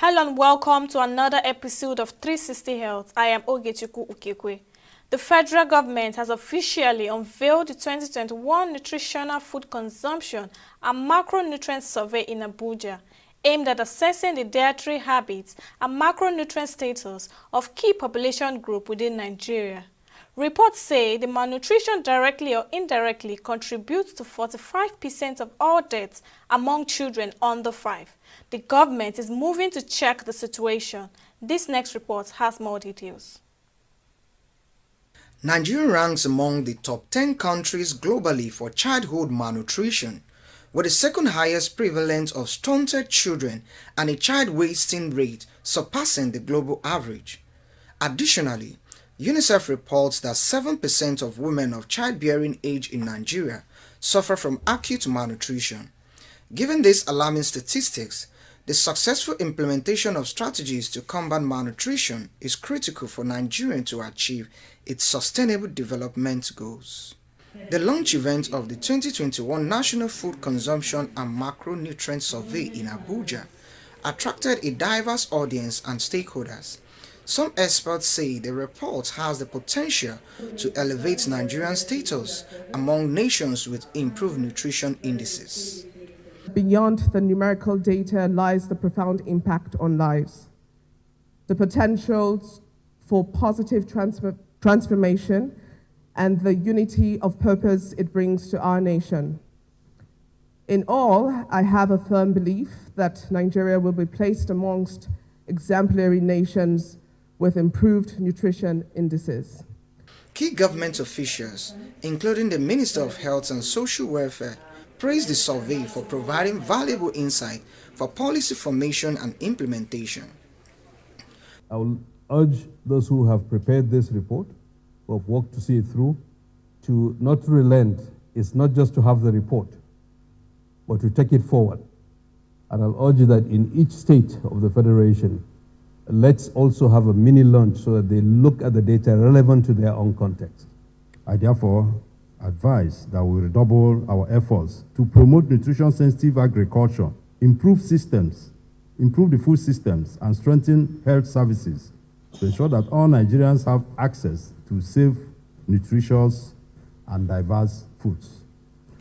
Hello and welcome to another episode of 360 Health. I am Ogechukwu Ukekwe. The federal government has officially unveiled the 2021 Nutritional Food Consumption and Macronutrient Survey in Abuja, aimed at assessing the dietary habits and macronutrient status of key population groups within Nigeria. Reports say the malnutrition directly or indirectly contributes to 45% of all deaths among children under 5. The government is moving to check the situation. This next report has more details. Nigeria ranks among the top 10 countries globally for childhood malnutrition, with the second highest prevalence of stunted children and a child wasting rate surpassing the global average. Additionally, UNICEF reports that 7% of women of childbearing age in Nigeria suffer from acute malnutrition. Given these alarming statistics, the successful implementation of strategies to combat malnutrition is critical for Nigeria to achieve its sustainable development goals. The launch event of the 2021 National Food Consumption and Macronutrient Survey in Abuja attracted a diverse audience and stakeholders. Some experts say the report has the potential to elevate Nigerian status among nations with improved nutrition indices. Beyond the numerical data lies the profound impact on lives, the potential for positive transformation, and the unity of purpose it brings to our nation. In all, I have a firm belief that Nigeria will be placed amongst exemplary nations with improved nutrition indices. Key government officials, including the Minister of Health and Social Welfare, praised the survey for providing valuable insight for policy formation and implementation. I will urge those who have prepared this report, who have worked to see it through, to not relent. It's not just to have the report, but to take it forward. And I'll urge you that in each state of the Federation, let's also have a mini lunch so that they look at the data relevant to their own context. I therefore advise that we redouble our efforts to promote nutrition-sensitive agriculture, improve the food systems, and strengthen health services to ensure that all Nigerians have access to safe, nutritious, and diverse foods.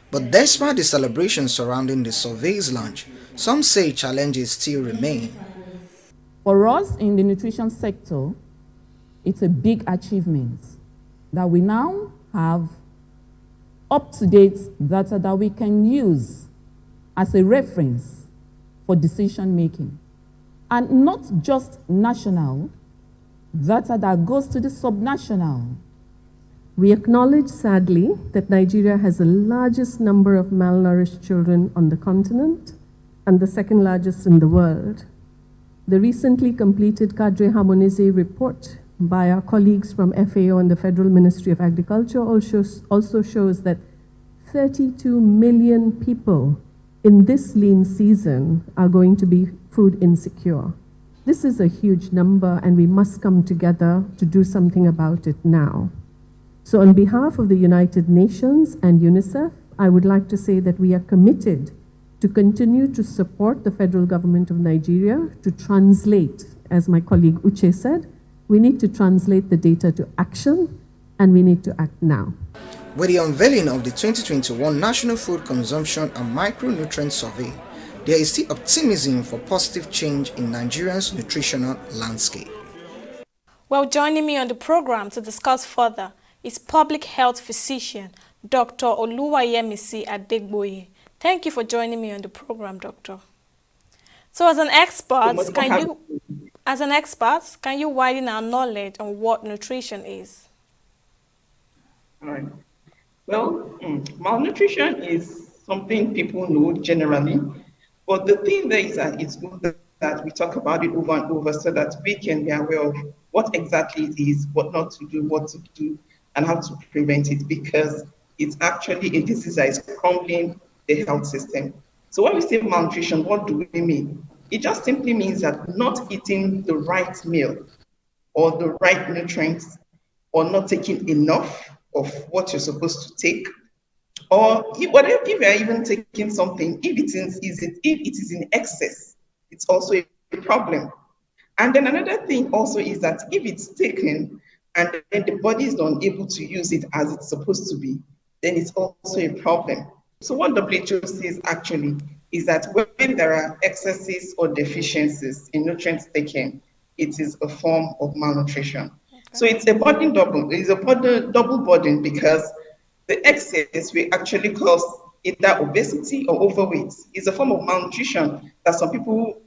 But despite the celebrations surrounding the survey's launch, some say challenges still remain. For us in the nutrition sector, it's a big achievement that we now have up-to-date data that we can use as a reference for decision making. And not just national, data that goes to the subnational. We acknowledge sadly that Nigeria has the largest number of malnourished children on the continent and the second largest in the world. The recently completed Cadre Harmonise report by our colleagues from FAO and the Federal Ministry of Agriculture also shows that 32 million people in this lean season are going to be food insecure. This is a huge number, and we must come together to do something about it now. So on behalf of the United Nations and UNICEF, I would like to say that we are committed to continue to support the federal government of Nigeria to translate, as my colleague Uche said, we need to translate the data to action, and we need to act now. With the unveiling of the 2021 National Food Consumption and Micronutrient Survey, there is still optimism for positive change in Nigeria's nutritional landscape. Well, joining me on the program to discuss further is public health physician Dr. Oluwayemisi Adegboye. Thank you for joining me on the program, Doctor. So as an expert, can you widen our knowledge on what nutrition is? All right. Well, malnutrition is something people know generally, but the thing there is that it's good that we talk about it over and over so that we can be aware of what exactly it is, what not to do, what to do, and how to prevent it, because it's actually a disease that is crumbling the health system. So when we say malnutrition, what do we mean? It just simply means that not eating the right meal or the right nutrients, or not taking enough of what you're supposed to take, or if you're even taking something, if it is in excess, it's also a problem. And then another thing also is that if it's taken and then the body is not able to use it as it's supposed to be, then it's also a problem. So what WHO says actually is that when there are excesses or deficiencies in nutrients taken, it is a form of malnutrition. So it's a burden double. It's a double burden because the excess will actually cause either obesity or overweight. It's a form of malnutrition that some people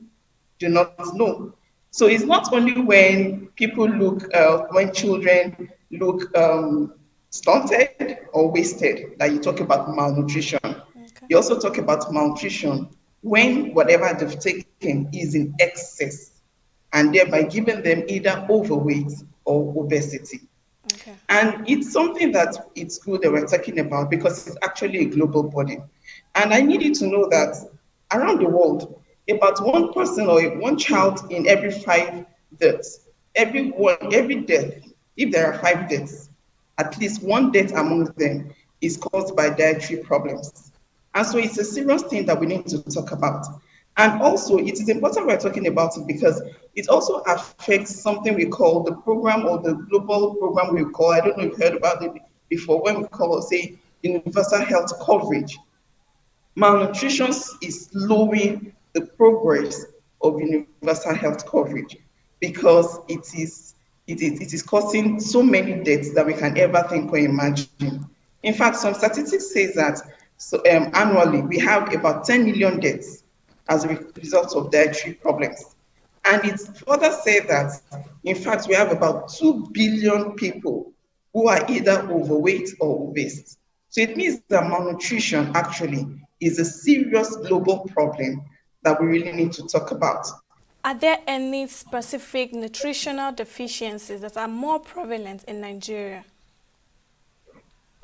do not know. So it's not only when people look, when children look stunted or wasted that you talk about malnutrition. Okay. You also talk about malnutrition when whatever they've taken is in excess and thereby giving them either overweight or obesity. Okay. And it's something that it's good that we're talking about because it's actually a global body. And I need you to know that around the world, about one person or one child in every 5 deaths, every death, if there are 5 deaths, at least one death among them is caused by dietary problems. And so it's a serious thing that we need to talk about. And also, it is important we're talking about it because it also affects something we call the program or the global program we call, I don't know if you've heard about it before, when we call, say, universal health coverage. Malnutrition is slowing the progress of universal health coverage because it is causing so many deaths that we can ever think or imagine. In fact, some statistics say that annually we have about 10 million deaths as a result of dietary problems. And it's further said that, in fact, we have about 2 billion people who are either overweight or obese. So it means that malnutrition actually is a serious global problem that we really need to talk about. Are there any specific nutritional deficiencies that are more prevalent in Nigeria?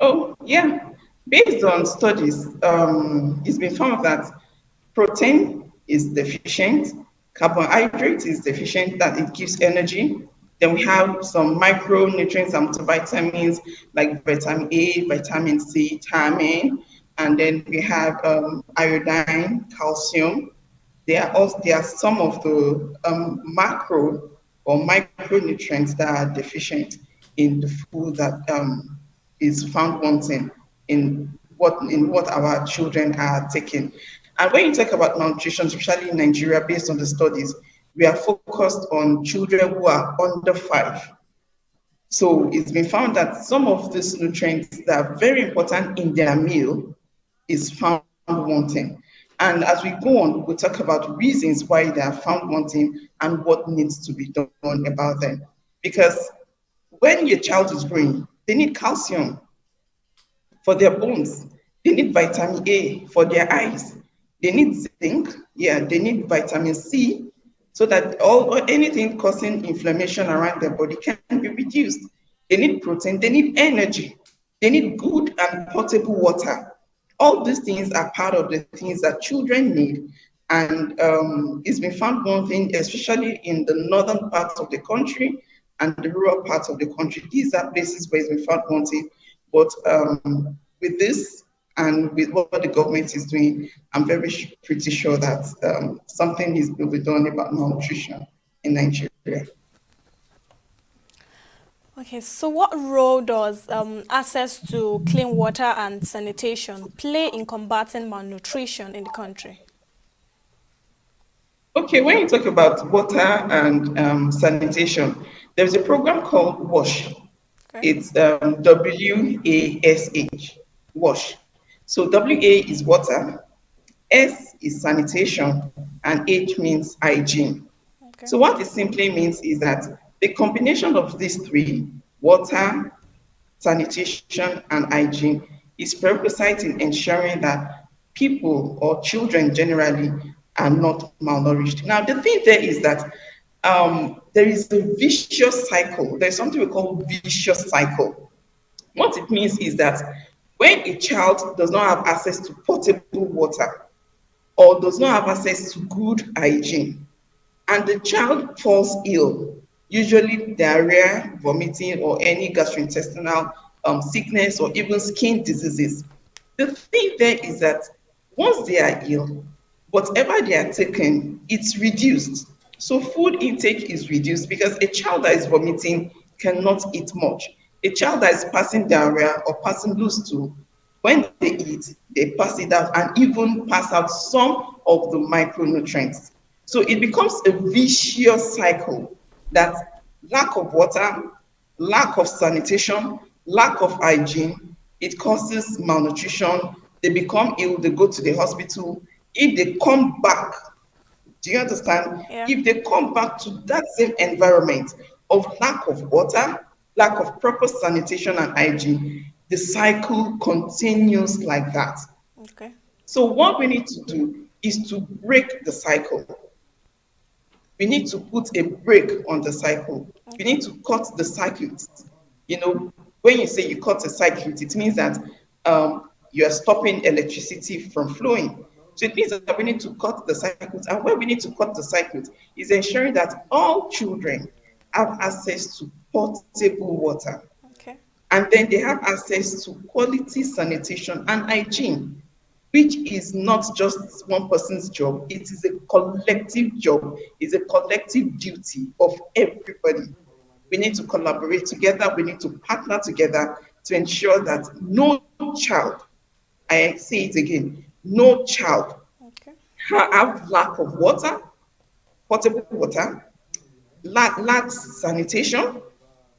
Oh, yeah. Based on studies, it's been found that protein is deficient, carbohydrate is deficient, that it gives energy. Then we have some micronutrients and vitamins like vitamin A, vitamin C, thiamine, and then we have iodine, calcium. There are some of the macro or micronutrients that are deficient in the food that is found wanting in what our children are taking. And when you talk about malnutrition, especially in Nigeria, based on the studies, we are focused on children who are under 5. So it's been found that some of these nutrients that are very important in their meal is found wanting. And as we go on, we'll talk about reasons why they are found wanting and what needs to be done about them. Because when your child is growing, they need calcium for their bones. They need vitamin A for their eyes. They need zinc. Yeah, they need vitamin C so that all or anything causing inflammation around their body can be reduced. They need protein. They need energy. They need good and potable water. All these things are part of the things that children need. And it's been found one thing, especially in the northern parts of the country and the rural parts of the country. These are places where it's been found one thing. But with this and with what the government is doing, I'm pretty sure that something will be done about malnutrition in Nigeria. Okay, so what role does access to clean water and sanitation play in combating malnutrition in the country? Okay, when you talk about water and sanitation, there's a program called WASH. Okay. It's WASH, WASH. So WA is water, S is sanitation, and H means hygiene. Okay. So what it simply means is that the combination of these three, water, sanitation, and hygiene, is prerequisite in ensuring that people or children generally are not malnourished. Now, the thing there is that there is a vicious cycle. There's something we call vicious cycle. What it means is that when a child does not have access to potable water or does not have access to good hygiene, and the child falls ill, usually diarrhea, vomiting, or any gastrointestinal sickness, or even skin diseases. The thing there is that once they are ill, whatever they are taking, it's reduced. So food intake is reduced because a child that is vomiting cannot eat much. A child that is passing diarrhea or passing loose stool, when they eat, they pass it out and even pass out some of the micronutrients. So it becomes a vicious cycle that lack of water, lack of sanitation, lack of hygiene, it causes malnutrition. They become ill, they go to the hospital. If they come back, do you understand? Yeah. If they come back to that same environment of lack of water, lack of proper sanitation and hygiene, the cycle continues like that. Okay. So, what we need to do is to break the cycle. We need to put a break on the cycle. We Okay. need to cut the circuit. When you say you cut a circuit, it means that you are stopping electricity from flowing. So it means that we need to cut the circuit. And where we need to cut the circuit is ensuring that all children have access to potable water. Okay. And then they have access to quality sanitation and hygiene, which is not just one person's job, it is a collective job, it's a collective duty of everybody. We need to collaborate together, we need to partner together to ensure that no child, I say it again, no child Okay. have lack of water, potable water, lacks sanitation,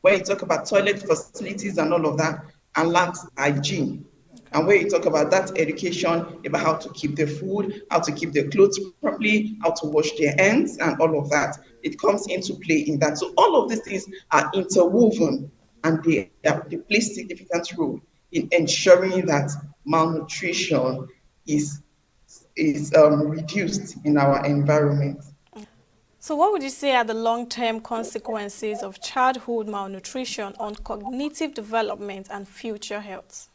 when you talk about toilet facilities and all of that, and lacks hygiene. Okay. And when you talk about that education about how to keep their food, how to keep their clothes properly, how to wash their hands, and all of that, it comes into play in that. So all of these things are interwoven, and they play significant role in ensuring that malnutrition is reduced in our environment. So, what would you say are the long term consequences of childhood malnutrition on cognitive development and future health?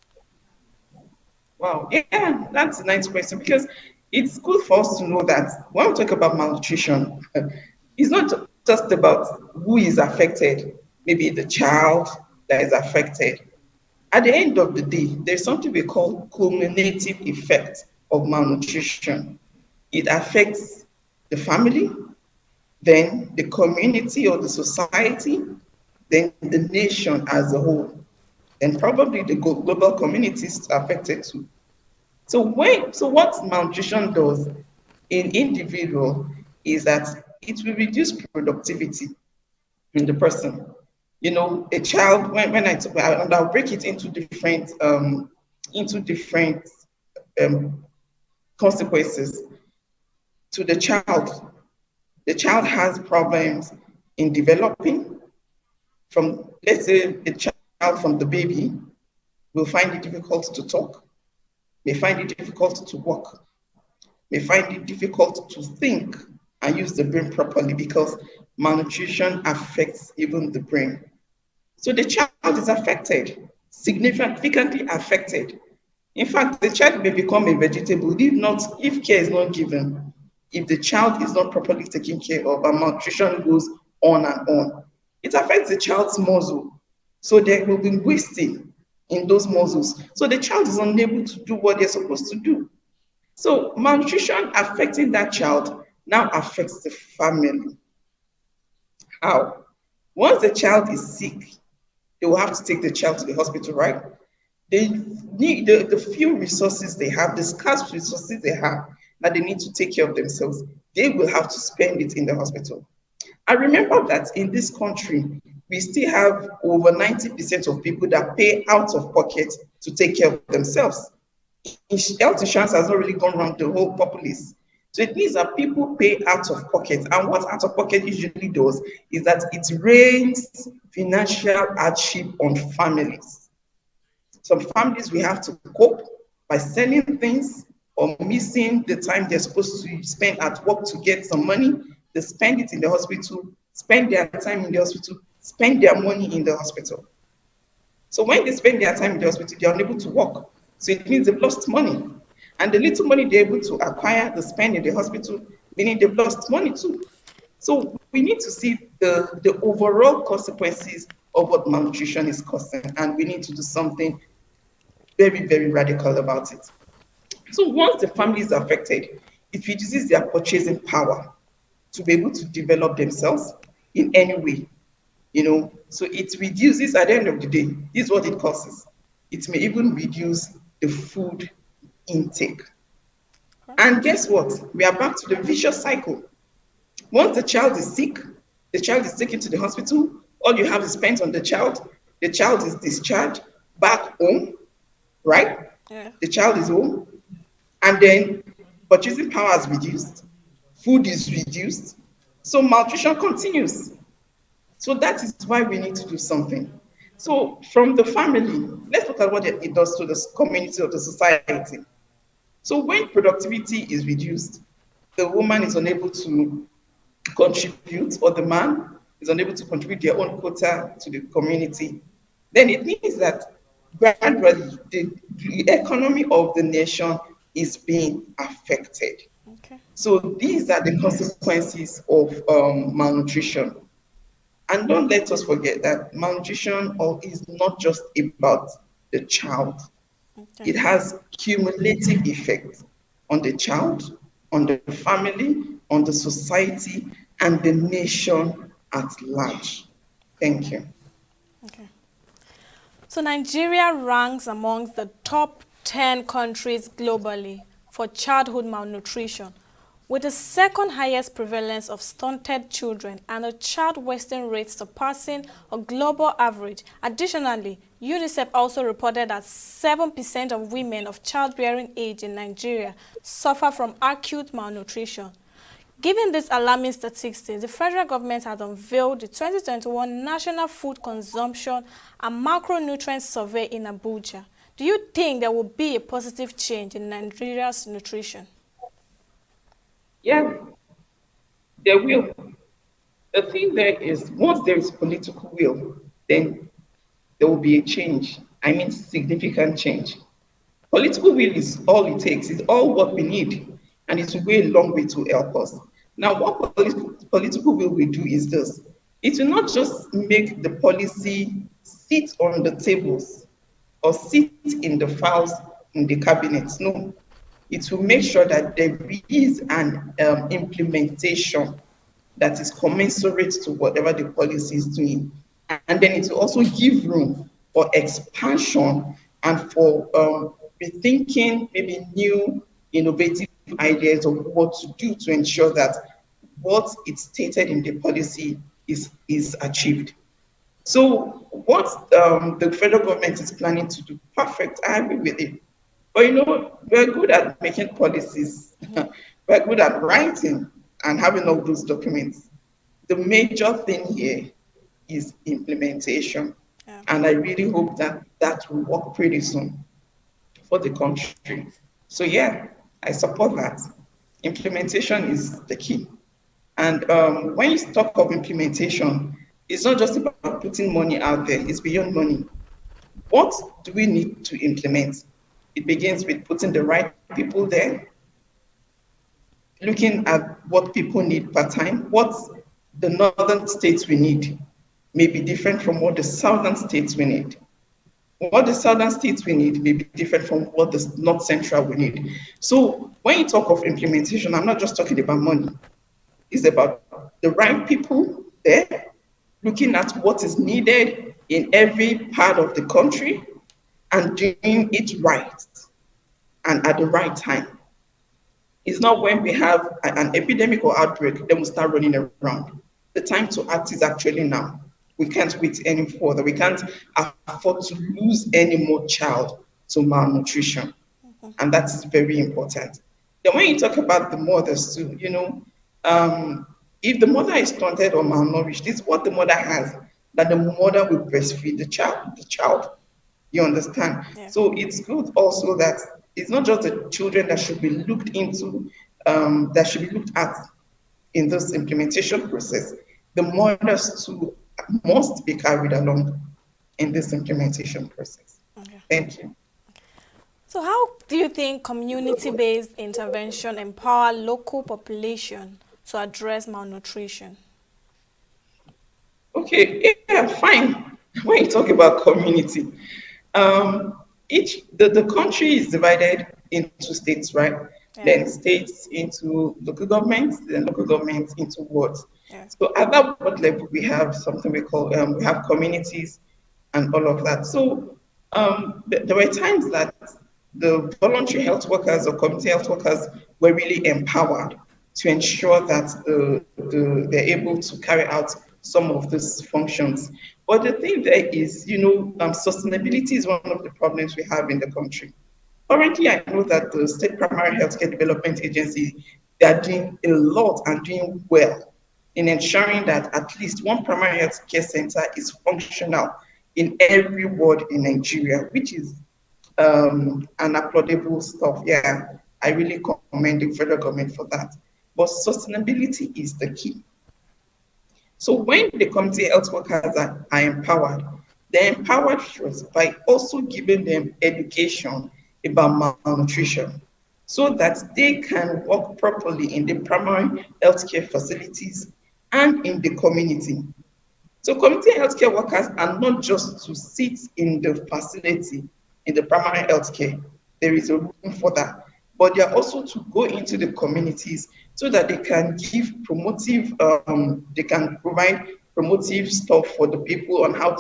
Wow, yeah, that's a nice question because it's good for us to know that when we talk about malnutrition, it's not just about who is affected, maybe the child that is affected. At the end of the day, there's something we call cumulative effect of malnutrition. It affects the family, then the community or the society, then the nation as a whole, and probably the global communities affected too. So what malnutrition does in individual is that it will reduce productivity in the person. A child, when and I'll break it into different um, consequences to the child. The child has problems in developing from, let's say, a child from the baby will find it difficult to talk, may find it difficult to walk, may find it difficult to think and use the brain properly because malnutrition affects even the brain. So the child is affected, significantly affected. In fact, the child may become a vegetable if care is not given, if the child is not properly taken care of, and malnutrition goes on and on. It affects the child's muscle. So there will be wasting in those muscles. So the child is unable to do what they're supposed to do. So malnutrition affecting that child now affects the family. How? Once the child is sick, they will have to take the child to the hospital, right? They need the few resources they have, the scarce resources they have that they need to take care of themselves, they will have to spend it in the hospital. I remember that in this country, we still have over 90% of people that pay out of pocket to take care of themselves. Health insurance has not really gone around the whole populace. So it means that people pay out of pocket. And what out of pocket usually does is that it rains financial hardship on families. Some families will have to cope by selling things or missing the time they're supposed to spend at work to get some money. They spend it in the hospital, spend their time in the hospital, spend their money in the hospital. So when they spend their time in the hospital, they're unable to work. So it means they've lost money. And the little money they're able to acquire, they spend in the hospital, meaning they've lost money too. So we need to see the overall consequences of what malnutrition is causing, and we need to do something very, very radical about it. So once the family is affected, it reduces their purchasing power. to be able to develop themselves in any way, So it reduces, at the end of the day, this is what it causes. It may even reduce the food intake. And guess what? We are back to the vicious cycle. Once the child is sick, the child is taken to the hospital, all you have is spent on the child is discharged back home, right? Yeah. The child is home, and then purchasing power is reduced, food is reduced, so malnutrition continues. So that is why we need to do something. So from the family, let's look at what it does to the community or the society. So when productivity is reduced, the woman is unable to contribute, or the man is unable to contribute their own quota to the community, then it means that gradually the economy of the nation is being affected. Okay. So these are the consequences of malnutrition. And don't let us forget that malnutrition is not just about the child. Okay. It has cumulative effects on the child, on the family, on the society, and the nation at large. Thank you. Okay. So Nigeria ranks among the top 10 countries globally for childhood malnutrition, with the second highest prevalence of stunted children and a child wasting rate surpassing a global average. Additionally, UNICEF also reported that 7% of women of childbearing age in Nigeria suffer from acute malnutrition. Given these alarming statistics, the federal government has unveiled the 2021 National Food Consumption and Macronutrient Survey in Abuja. Do you think there will be a positive change in Nigeria's nutrition? Yeah, there will. The thing there is, once there is political will, then there will be a change. I mean, significant change. Political will is all it takes, is all what we need, and it will go a long way to help us. Now, what political will will do is this: it will not just make the policy sit on the tables or sit in the files in the cabinets. No, it will make sure that there is an implementation that is commensurate to whatever the policy is doing. And then it will also give room for expansion and for rethinking maybe new innovative ideas of what to do to ensure that what is stated in the policy is achieved. So what the federal government is planning to do, perfect, I agree with it. But we're good at making policies. We're good at writing and having all those documents. The major thing here is implementation. Yeah. And I really hope that that will work pretty soon for the country. So yeah, I support that. Implementation is the key. And when you talk of implementation, it's not just about putting money out there, it's beyond money. What do we need to implement? It begins with putting the right people there, looking at what people need per time. What the northern states we need may be different from what the southern states we need. What the southern states we need may be different from what the north central we need. So when you talk of implementation, I'm not just talking about money. It's about the right people there, looking at what is needed in every part of the country and doing it right and at the right time. It's not when we have an epidemic or outbreak, then we start running around. The time to act is actually now. We can't wait any further. We can't afford to lose any more child to malnutrition. And that is very important. Then when you talk about the mothers too, if the mother is stunted or malnourished, this is what the mother has, that the mother will breastfeed the child. You understand? Yeah. So it's good also that it's not just the children that should be looked into, that should be looked at in this implementation process. The mothers too must be carried along in this implementation process. Okay. Thank you. So how do you think community-based intervention empower local population to address malnutrition? Okay, yeah, fine. When you talk about community, the country is divided into states, right? Yeah. then states into local governments, then local governments into wards. Yeah. So at that ward level, we have something we call we have communities and all of that. So there were times that the voluntary health workers or community health workers were really empowered to ensure that they're able to carry out some of these functions. But the thing there is, sustainability is one of the problems we have in the country. Currently, I know that the State Primary Healthcare Development Agency, they are doing a lot and doing well in ensuring that at least one primary health care center is functional in every ward in Nigeria, which is an applaudable stuff. Yeah, I really commend the federal government for that. But sustainability is the key. So when the community health workers are empowered, they're empowered first by also giving them education about malnutrition so that they can work properly in the primary healthcare facilities and in the community. So community healthcare workers are not just to sit in the facility in the primary healthcare. There is a room for that. But they are also to go into the communities so that they can give promotive, they can provide promotive stuff for the people on how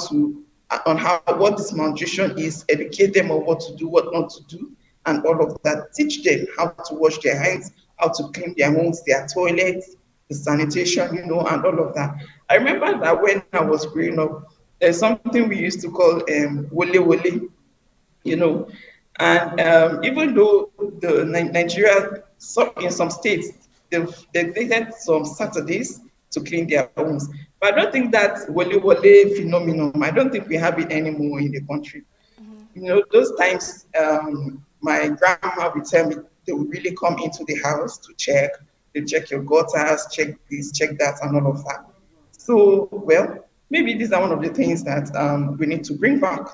what this malnutrition is, educate them on what to do, what not to do, and all of that. Teach them how to wash their hands, how to clean their homes, their toilets, the sanitation, and all of that. I remember that when I was growing up, there's something we used to call wole wole, you know. And even though Nigeria, in some states, they had some Saturdays to clean their homes. But I don't think that wole wole phenomenon, I don't think we have it anymore in the country. Those times, my grandma would tell me they would really come into the house to check. They check your gutters, check this, check that, and all of that. So, well, maybe these are one of the things that we need to bring back.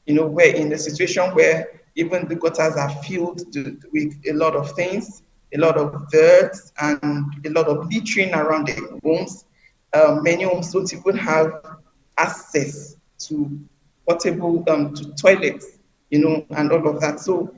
We're in a situation where even the gutters are filled with a lot of things, a lot of dirt, and a lot of littering around the homes. Many homes don't even have access to portable to toilets, and all of that. So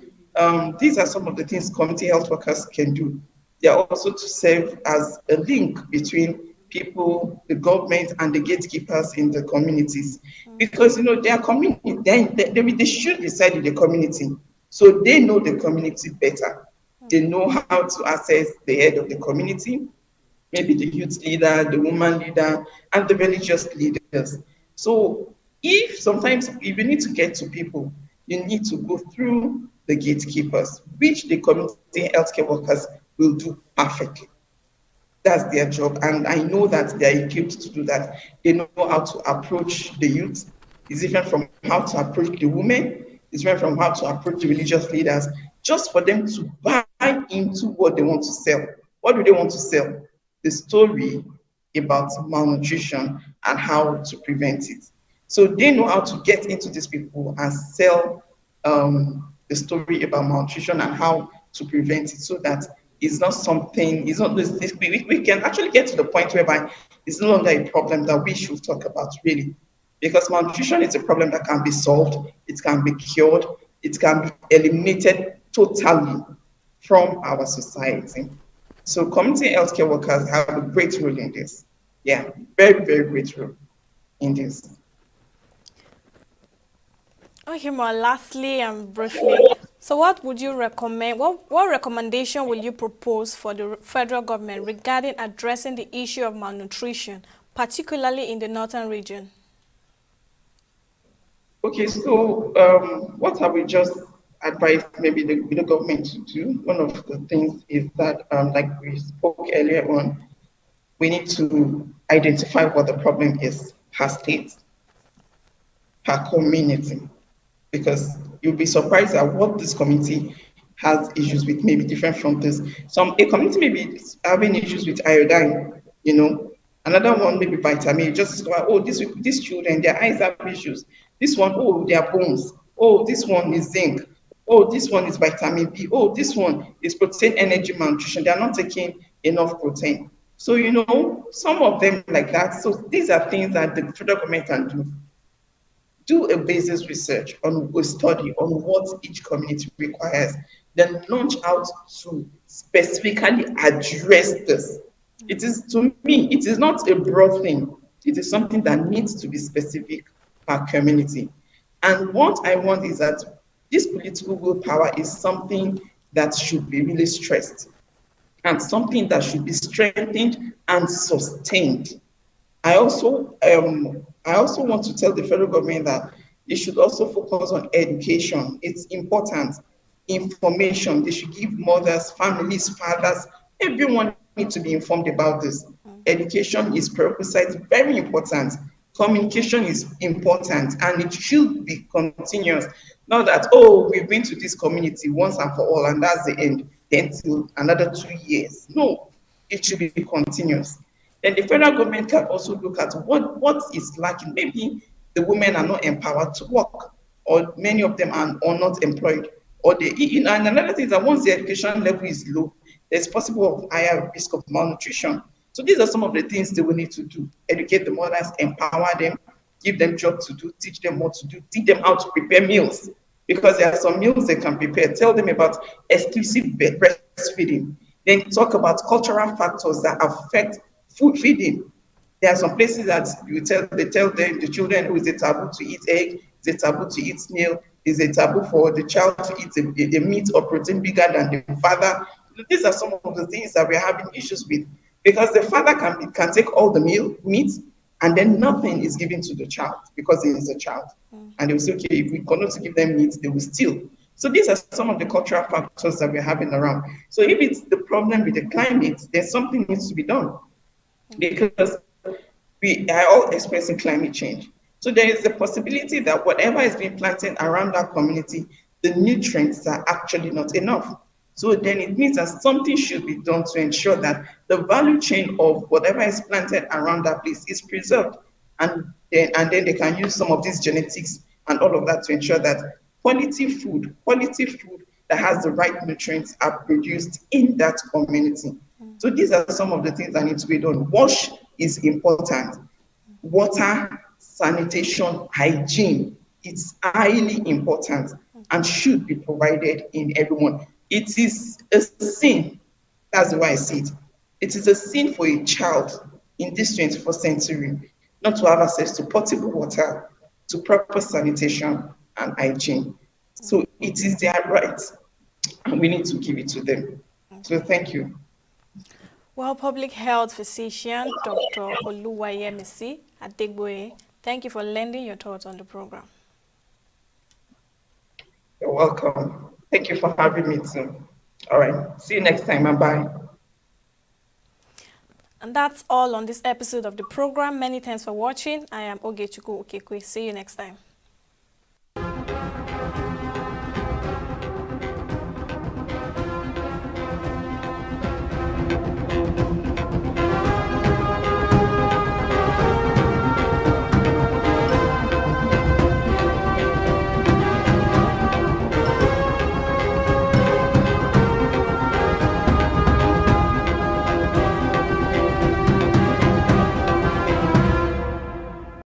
these are some of the things community health workers can do. They are also to serve as a link between people, the government, and the gatekeepers in the communities, because their community, they should reside in the community, so they know the community better. They know how to access the head of the community, maybe the youth leader, the woman leader, and the religious leaders. So if you need to get to people, you need to go through the gatekeepers, which the community healthcare workers will do perfectly. That's their job. And I know that they're equipped to do that. They know how to approach the youth. It's different from how to approach the women. It's different from how to approach the religious leaders, just for them to buy into what they want to sell. What do they want to sell? The story about malnutrition and how to prevent it. So they know how to get into these people and sell the story about malnutrition and how to prevent it, so that it's not something, it's not this, we can actually get to the point whereby it's no longer a problem that we should talk about, really. Because malnutrition is a problem that can be solved, it can be cured, it can be eliminated totally from our society. So community healthcare workers have a great role in this. Yeah, very, very great role in this. Okay, more lastly and briefly, so what would you recommend, what recommendation will you propose for the federal government regarding addressing the issue of malnutrition, particularly in the northern region? Okay, so what I will just advise maybe the government to do, one of the things is that, like we spoke earlier on, we need to identify what the problem is per state, per community, because you'll be surprised at what this community has issues with, maybe different from this. A community may be having issues with iodine, Another one maybe vitamin. Just discover, oh, these children, their eyes have issues. This one, oh, their bones. Oh, this one is zinc. Oh, this one is vitamin B. Oh, this one is protein energy malnutrition. They are not taking enough protein. So, some of them like that. So these are things that the federal government can do a basis research on a study on what each community requires. then launch out to specifically address this. It is, to me, it is not a broad thing. It is something that needs to be specific per community. And what I want is that this political willpower is something that should be really stressed and something that should be strengthened and sustained. I also want to tell the federal government that they should also focus on education. It's important. Information. They should give mothers, families, fathers, everyone need to be informed about this. Education is prerequisite, very important. Communication is important, and it should be continuous. Not that, oh, we've been to this community once and for all, and that's the end, then till another 2 years. No, it should be continuous. Then the federal government can also look at what is lacking. Maybe the women are not empowered to work, or many of them are not employed, or they, and another thing is that once the education level is low, there's possible of higher risk of malnutrition. So these are some of the things they will need to do: educate the mothers, empower them, give them jobs to do, teach them what to do, teach them how to prepare meals, because there are some meals they can prepare. Tell them about exclusive breastfeeding. Then talk about cultural factors that affect food feeding. There are some places that they tell them, the children, who is a taboo to eat egg, it's a taboo to eat snail, is a taboo for the child to eat a meat or protein bigger than the father. These are some of the things that we're having issues with, because the father can take all the meat, and then nothing is given to the child because he is a child. And they will say, okay, if we continue to give them meat, they will steal. So these are some of the cultural factors that we're having around. So if it's the problem with the climate, then something needs to be done, because we are all experiencing climate change. So there is a possibility that whatever is being planted around that community, the nutrients are actually not enough. So then it means that something should be done to ensure that the value chain of whatever is planted around that place is preserved. And then they can use some of these genetics and all of that to ensure that quality food that has the right nutrients are produced in that community. So these are some of the things that need to be done. Wash is important. Water, sanitation, hygiene, it's highly important and should be provided in everyone. It is a sin. That's the way I see it. It is a sin for a child in this 21st century not to have access to potable water, to proper sanitation and hygiene. So it is their right, and we need to give it to them. So thank you. Well, public health physician Dr. Oluwayemisi Adegboye, thank you for lending your thoughts on the program. You're welcome. Thank you for having me too. All right. See you next time, and bye. And that's all on this episode of the program. Many thanks for watching. I am Ogechukwu Okekwe. See you next time.